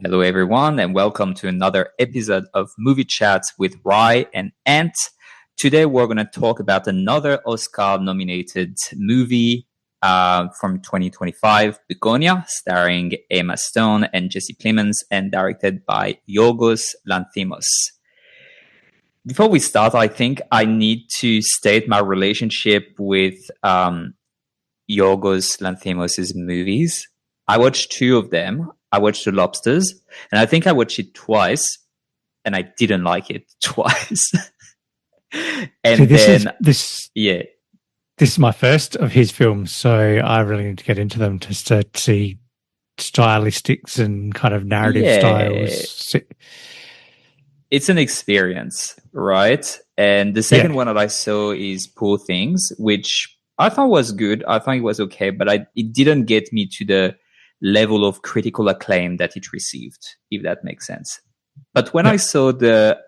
Hello, everyone, and welcome to another episode of Movie Chats with Rye and Ant. Today, we're going to talk about another Oscar-nominated movie from 2025, Bugonia, starring Emma Stone and Jesse Plemons, and directed by Yorgos Lanthimos. Before we start, I think I need to state my relationship with Yorgos Lanthimos' movies. I watched two of them. I watched The Lobsters, and I think I watched it twice, and I didn't like it twice. And so this is my first of his films, so I really need to get into them just to see stylistics and kind of narrative styles. It's an experience, right? And the second one that I saw is Poor Things, which I thought was good. I thought it was okay, but it didn't get me to the level of critical acclaim that it received, if that makes sense. But when I saw the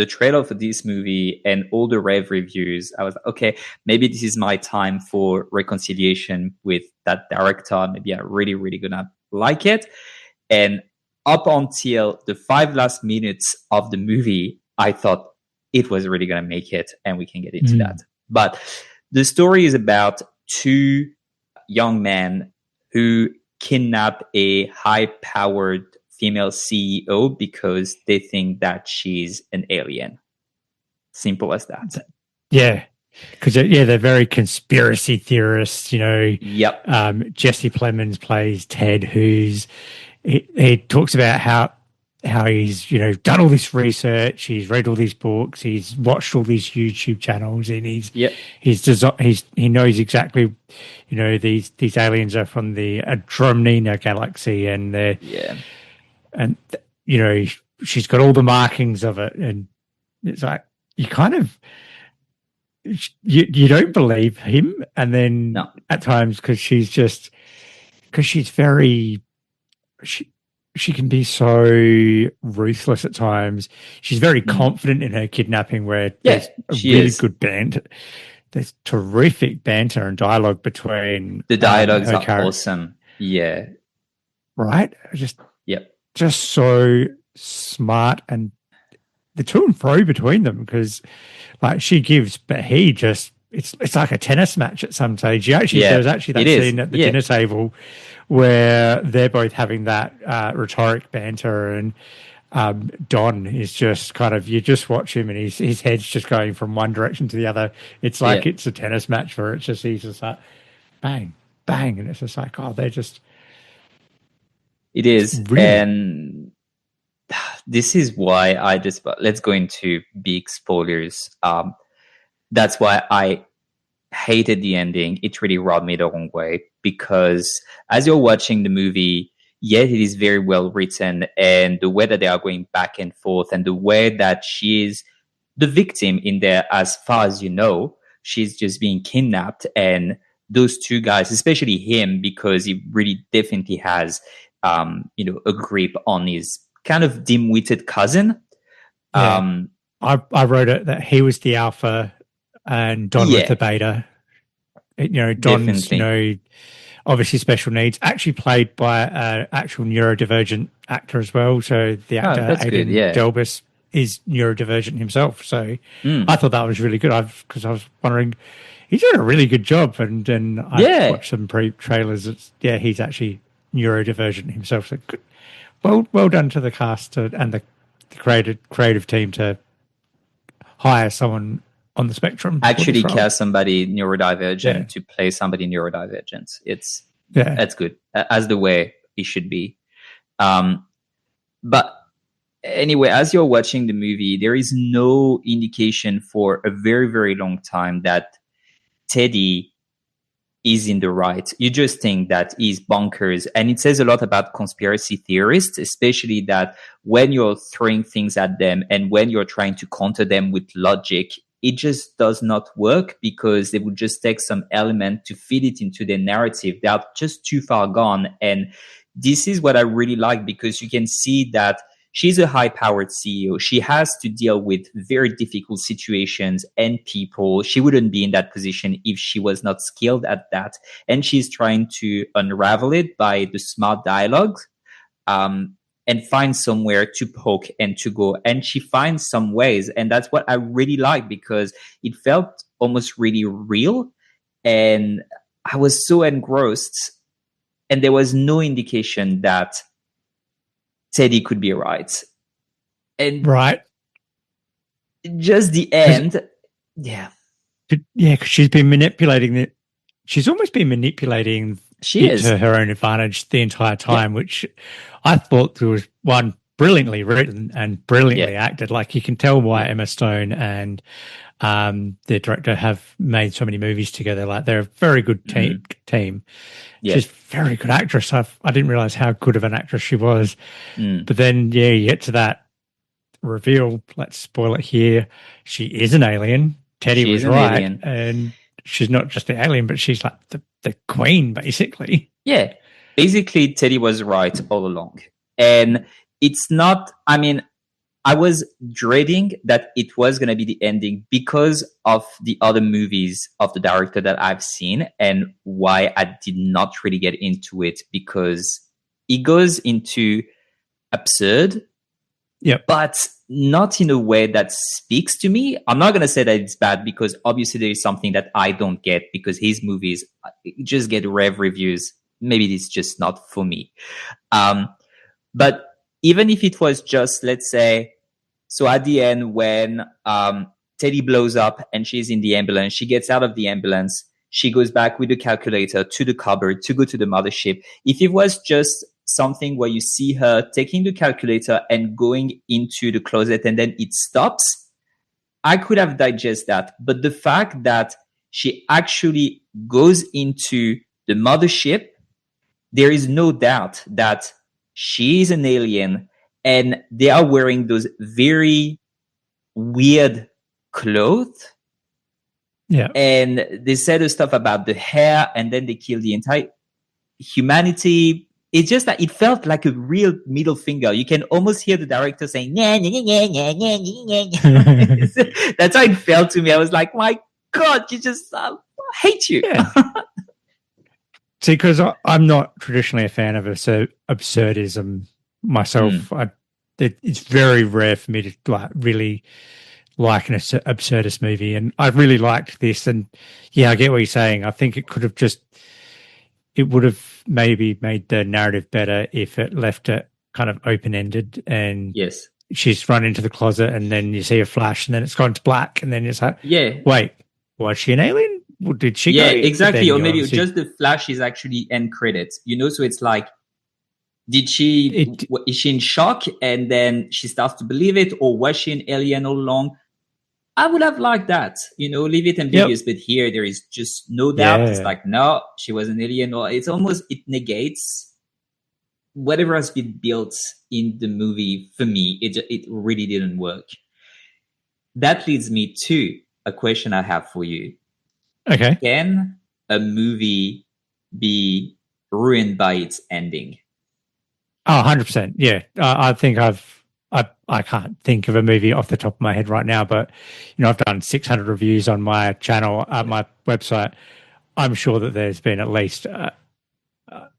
trailer for this movie and all the rave reviews, I was like, okay, maybe this is my time for reconciliation with that director. Maybe I'm really, really gonna like it. And up until the 5 last minutes of the movie, I thought it was really gonna make it, and we can get into that. But the story is about two young men who kidnap a high-powered female CEO because they think that she's an alien. Simple as that. Yeah, because they're very conspiracy theorists. You know. Yep. Jesse Plemons plays Ted, he talks about how he's done all this research, he's read all these books, he's watched all these YouTube channels, and he knows exactly these aliens are from the Andromeda galaxy, and she's got all the markings of it, and it's like you kind of you don't believe him, and then at times because she's very she can be so ruthless at times. She's very confident in her kidnapping, where there's good banter. There's terrific banter and dialogue between the dialogues are awesome. Yeah. Right? Just so smart, and the to and fro between them, because like she gives, but he just it's like a tennis match at some stage. There's actually that scene at the dinner table where they're both having that rhetoric banter, and Don is just kind of, you just watch him and his head's just going from one direction to the other. It's like it's a tennis match where it's just, he's just like bang, bang, and it's just like, they're just... It is, really. And this is why let's go into big spoilers. That's why I hated the ending. It really rubbed me the wrong way, because as you're watching the movie, it is very well written, and the way that they are going back and forth, and the way that she is the victim in there, as far as you know, she's just being kidnapped, and those two guys, especially him, because he really definitely has a grip on his kind of dim-witted cousin. I wrote it that he was the alpha and Don was the beta. Don's, obviously special needs, actually played by an actual neurodivergent actor as well. So the actor, Aidan Delbus, is neurodivergent himself. So I thought that was really good. Because I was wondering, he's doing a really good job. And then I watched some trailers. He's actually neurodivergent himself. So good. Well done to the cast and the creative team to hire someone on the spectrum. Actually cast somebody neurodivergent to play somebody neurodivergent. That's good, as the way it should be. But anyway, as you're watching the movie, there is no indication for a very, very long time that Teddy is in the right. You just think that he's bonkers. And it says a lot about conspiracy theorists, especially that when you're throwing things at them and when you're trying to counter them with logic, it just does not work, because they would just take some element to feed it into their narrative. They are just too far gone. And this is what I really like, because you can see that she's a high-powered CEO. She has to deal with very difficult situations and people. She wouldn't be in that position if she was not skilled at that. And she's trying to unravel it by the smart dialogue. and find somewhere to poke and to go. And she finds some ways. And that's what I really like, because it felt almost really real. And I was so engrossed. And there was no indication that Teddy could be right. And just the end. Yeah. Yeah, because she's been manipulating it. She's almost been manipulating it to her own advantage the entire time, which I thought there was one brilliantly written and brilliantly acted. Like, you can tell why Emma Stone and the director have made so many movies together. Like, they're a very good team. She's a very good actress. I didn't realize how good of an actress she was. But then, you get to that reveal. Let's spoil it here. She is an alien. Teddy was right. Alien. And she's not just the alien, but she's like the queen, basically. Yeah. Basically, Teddy was right all along. And it's not, I mean, I was dreading that it was going to be the ending because of the other movies of the director that I've seen, and why I did not really get into it, because it goes into absurd, but not in a way that speaks to me. I'm not going to say that it's bad, because obviously there is something that I don't get, because his movies just get rev reviews. Maybe it's just not for me. But even if it was just, let's say, so at the end when Teddy blows up and she's in the ambulance, she gets out of the ambulance, she goes back with the calculator to the cupboard to go to the mothership. If it was just something where you see her taking the calculator and going into the closet and then it stops, I could have digested that. But the fact that she actually goes into the mothership, there is no doubt that she is an alien, and they are wearing those very weird clothes. Yeah. And they said the stuff about the hair, and then they kill the entire humanity. It's just that it felt like a real middle finger. You can almost hear the director saying, nah, nah, nah, nah, nah, nah, nah. That's how it felt to me. I was like, my God, you just I hate you. Yeah. See, because I'm not traditionally a fan of absurdism myself. It's very rare for me to really like an absurdist movie, and I really liked this. And I get what you're saying. I think it would have maybe made the narrative better if it left it kind of open-ended, and she's run into the closet and then you see a flash and then it's gone to black, and then it's like, wait, was she an alien? Did she go? Exactly. Or maybe just the flash is actually end credits, so it's like, is she in shock and then she starts to believe it, or was she an alien all along? I would have liked that, leave it ambiguous, but here there is just no doubt. It's like, no, she was an alien, or it's almost, it negates whatever has been built in the movie. For me, it really didn't work. That leads me to a question I have for you. Okay. Can a movie be ruined by its ending? Oh, 100%. Yeah. I think I can't think of a movie off the top of my head right now, but I've done 600 reviews on my channel, my website. I'm sure that there's been at least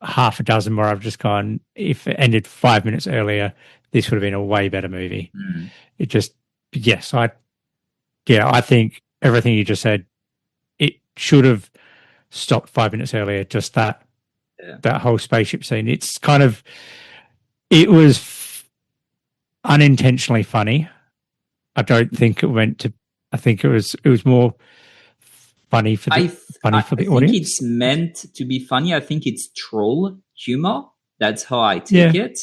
half a dozen where I've just gone, if it ended 5 minutes earlier, this would have been a way better movie. It just, I think everything you just said, it should have stopped 5 minutes earlier. Just that whole spaceship scene. It's kind of, it was unintentionally funny. I don't think it went to, I think it was more funny for the audience. I think it's meant to be funny. I think it's troll humor. That's how I take it.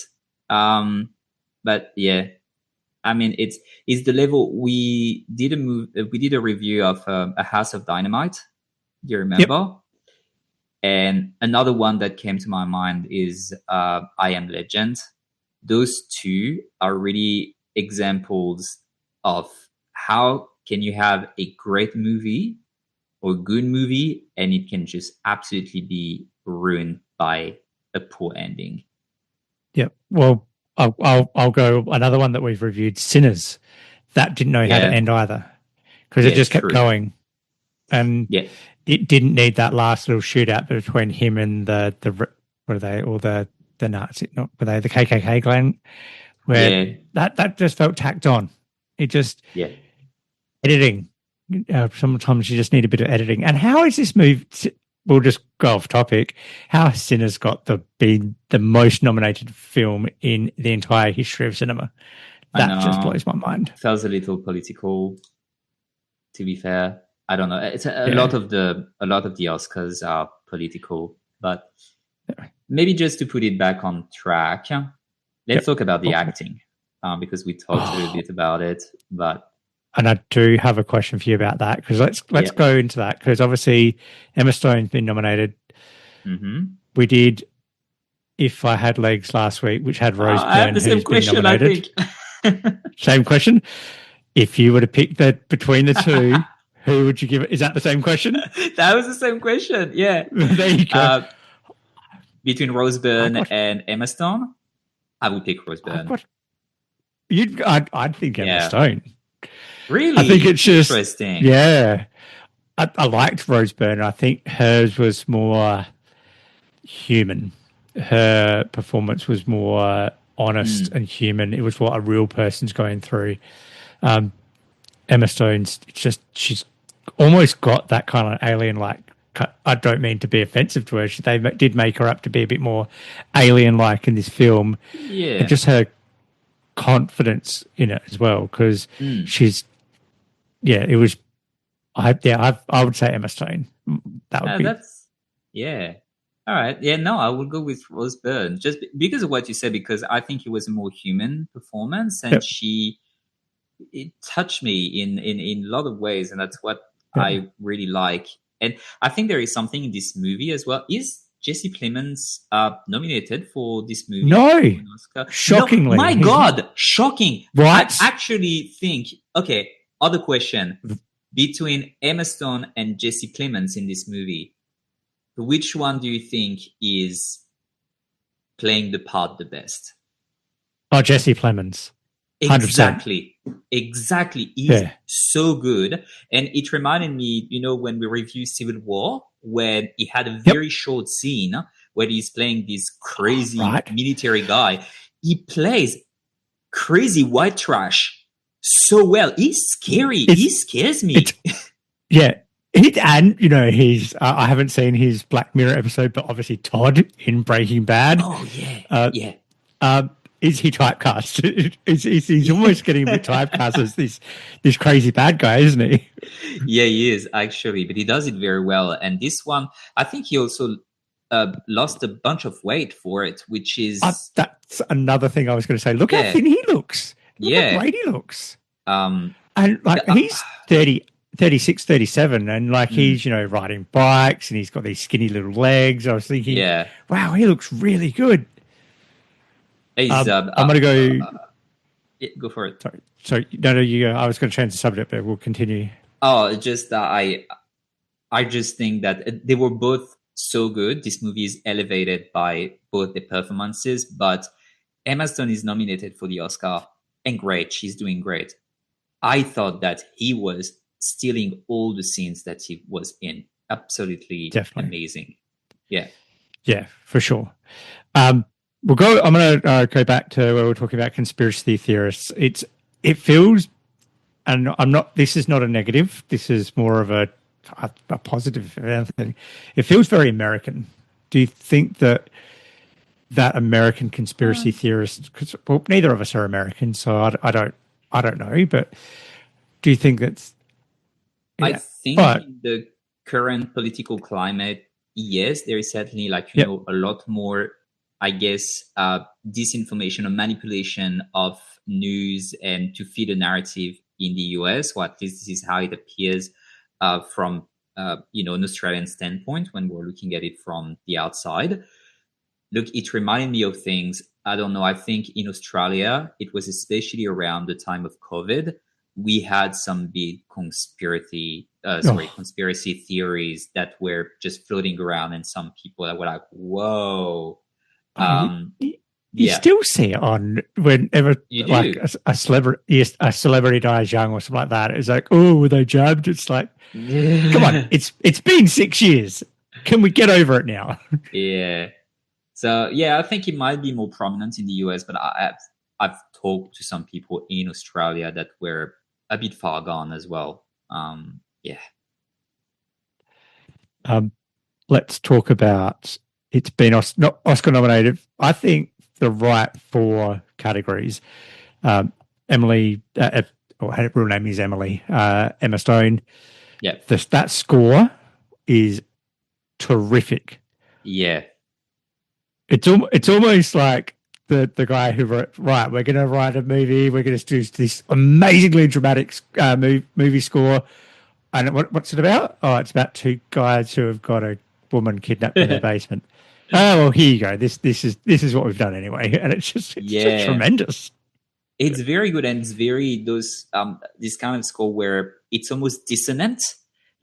But I mean, it's the level. We did a review of A House of Dynamite. Do you remember? Yep. And another one that came to my mind is I Am Legend. Those two are really examples of how can you have a great movie or good movie, and it can just absolutely be ruined by a poor ending. Yep. Well, I'll go another one that we've reviewed, Sinners. That didn't know how to end either, because it just kept going, and it didn't need that last little shootout between him and the what are they, or the the Nazi, not were they the KKK clan, where that just felt tacked on. It just editing. Sometimes you just need a bit of editing. And how is this movie? We'll just go off topic. How has Sinners got been the most nominated film in the entire history of cinema? That just blows my mind. Feels a little political, to be fair. I don't know. It's a lot of the Oscars are political, but maybe just to put it back on track, let's talk about the acting, because we talked a little bit about it. And I do have a question for you about that, because let's go into that, because obviously Emma Stone's been nominated. Mm-hmm. We did If I Had Legs last week, which had Rose Byrne. I have the same question, I think. Same question. If you were to pick between the two, who would you give it? Is that the same question? That was the same question. Yeah. There you go. Between Rose Byrne and Emma Stone, I would pick Rose Byrne. I'd think Emma Stone. Really? I think it's just interesting. Yeah. I liked Rose Byrne. I think hers was more human. Her performance was more honest and human. It was what a real person's going through. Emma Stone's she's almost got that kind of alien-like. I don't mean to be offensive to her. They did make her up to be a bit more alien-like in this film. Yeah. And just her confidence in it as well, because she's it was I would say Emma Stone. That would be all right. Yeah, no, I would go with Rose Byrne just because of what you said, because I think it was a more human performance, and it touched me in a lot of ways, and that's what I really like. And I think there is something in this movie as well. Is Jesse Plemons nominated for this movie? No. Shockingly. No, my God. Shocking. Right. I actually think, okay, other question. Between Emma Stone and Jesse Plemons in this movie, which one do you think is playing the part the best? Oh, Jesse Plemons. 100%. Exactly. He's so good. And it reminded me, when we reviewed Civil War, when he had a very short scene where he's playing this crazy military guy. He plays crazy white trash so well. He's scary. He scares me. And, he's, I haven't seen his Black Mirror episode, but obviously Todd in Breaking Bad. Oh, yeah. Is he typecast? He's almost getting a bit typecast as this crazy bad guy, isn't he? Yeah, he is, actually, but he does it very well. And this one, I think he also lost a bunch of weight for it, which is... that's another thing I was going to say. Look how thin he looks. Look how great he looks. And he's 36, 37, and he's, riding bikes, and he's got these skinny little legs. I was thinking, wow, he looks really good. I'm going to go... go for it. Sorry. No, you go. I was going to change the subject, but we'll continue. Oh, just I just think that they were both so good. This movie is elevated by both the performances, but Emma Stone is nominated for the Oscar, and great. She's doing great. I thought that he was stealing all the scenes that he was in. Absolutely amazing. Yeah. Yeah, for sure. I'm going to go back to where we're talking about conspiracy theorists. It feels, and this is not a negative. This is more of a positive thing. It feels very American. Do you think that American conspiracy theorists, because neither of us are American, so I don't know, but do you think that's... I think in the current political climate, yes, there is certainly a lot more, I guess, disinformation or manipulation of news and to feed a narrative in the US, or at least this is how it appears from an Australian standpoint when we're looking at it from the outside. Look, it reminded me of things. I don't know. I think in Australia, it was especially around the time of COVID, we had some big conspiracy theories that were just floating around, and some people that were like, whoa. You still see it on whenever a celebrity dies young or something like that. It's like, oh, were they jabbed? It's like, come on, it's been 6 years. Can we get over it now? Yeah. So yeah, I think it might be more prominent in the US, but I've talked to some people in Australia that were a bit far gone as well. Yeah. Let's talk about, it's been not Oscar nominated. I think the right 4 categories. Emily, her real name is Emily, Emma Stone. Yeah. That score is terrific. Yeah. It's almost like the guy who wrote, right, we're going to write a movie. We're going to do this amazingly dramatic movie score. And what's it about? Oh, it's about 2 guys who have got a woman kidnapped in their basement. Oh, well, here you go. This is what we've done anyway. And it's just tremendous. It's very good, and it's very this kind of score where it's almost dissonant.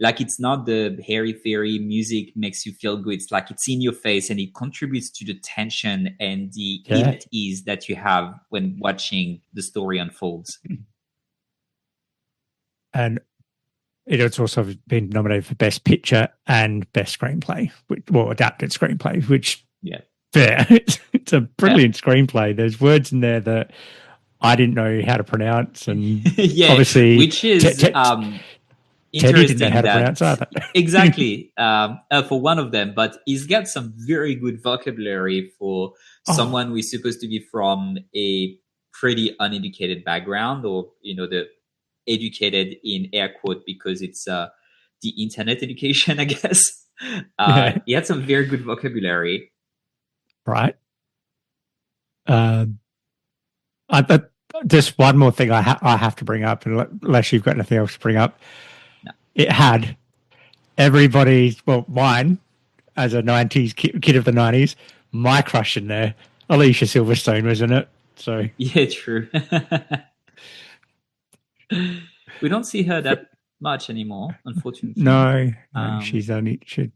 Like, it's not the airy-fairy music makes you feel good. It's like it's in your face, and it contributes to the tension and the ease that you have when watching the story unfolds. And it's also been nominated for Best Picture and Best Screenplay, adapted screenplay, which, fair. It's a brilliant screenplay. There's words in there that I didn't know how to pronounce, and obviously, which is interesting. Didn't know how to pronounce either. Exactly, for one of them, but he's got some very good vocabulary for someone who is supposed to be from a pretty uneducated background, or the educated in air quote because it's the internet education, I guess. He had some very good vocabulary. Right. Just one more thing I have to bring up, unless you've got anything else to bring up. No. It had everybody, mine as a 90s kid of the 90s, my crush in there. Alicia Silverstone was in it. So yeah, true. We don't see her that much anymore, unfortunately. No, she's only she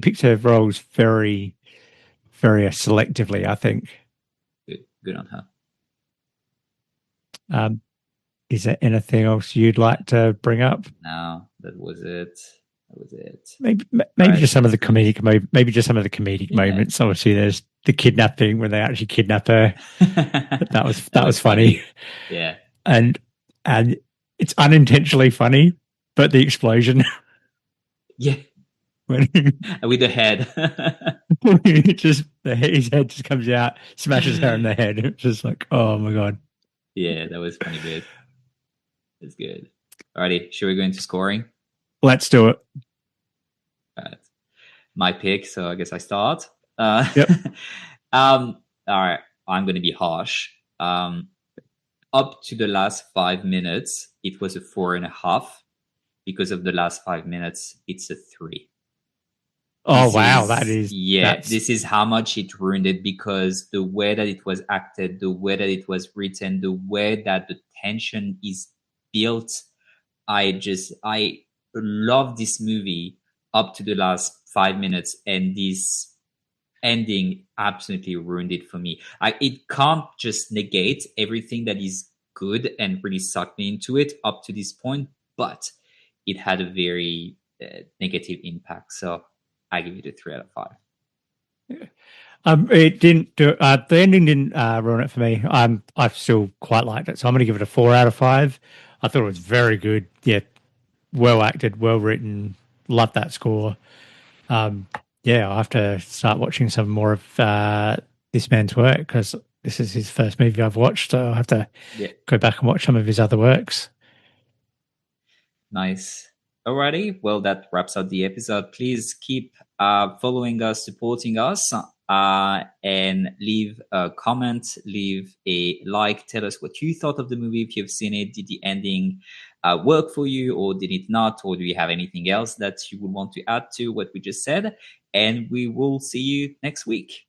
picks her roles very, very selectively, I think. Good on her. Is there anything else you'd like to bring up? No, that was it. Maybe just some of the comedic moments. Obviously, there's the kidnapping when they actually kidnap her. that was funny. Yeah, and it's unintentionally funny, but the explosion. Yeah. With the head. His head just comes out, smashes her in the head. It's just like, oh my God. Yeah, that was funny bit. It's good. Alrighty, should we go into scoring? Let's do it. My pick, so I guess I start. Yep. All right, I'm going to be harsh. Up to the last 5 minutes, it was a 4.5. Because of the last 5 minutes, it's a 3. This is how much it ruined it, because the way that it was acted, the way that it was written, the way that the tension is built, I love this movie up to the last 5 minutes, and this ending absolutely ruined it for me. It can't just negate everything that is good and really suck me into it up to this point, but it had a very negative impact. So I give it a 3 out of 5. Yeah. It didn't do the ending didn't ruin it for me. I still quite liked it, so I'm going to give it a 4 out of 5. I thought it was very good. Yeah, well acted, well written. Loved that score. I'll have to start watching some more of this man's work, because this is his first movie I've watched. So I'll have to go back and watch some of his other works. Nice. Alrighty, well, that wraps up the episode. Please keep following us, supporting us, and leave a comment, leave a like. Tell us what you thought of the movie, if you've seen it. Did the ending work for you, or did it not? Or do you have anything else that you would want to add to what we just said? And we will see you next week.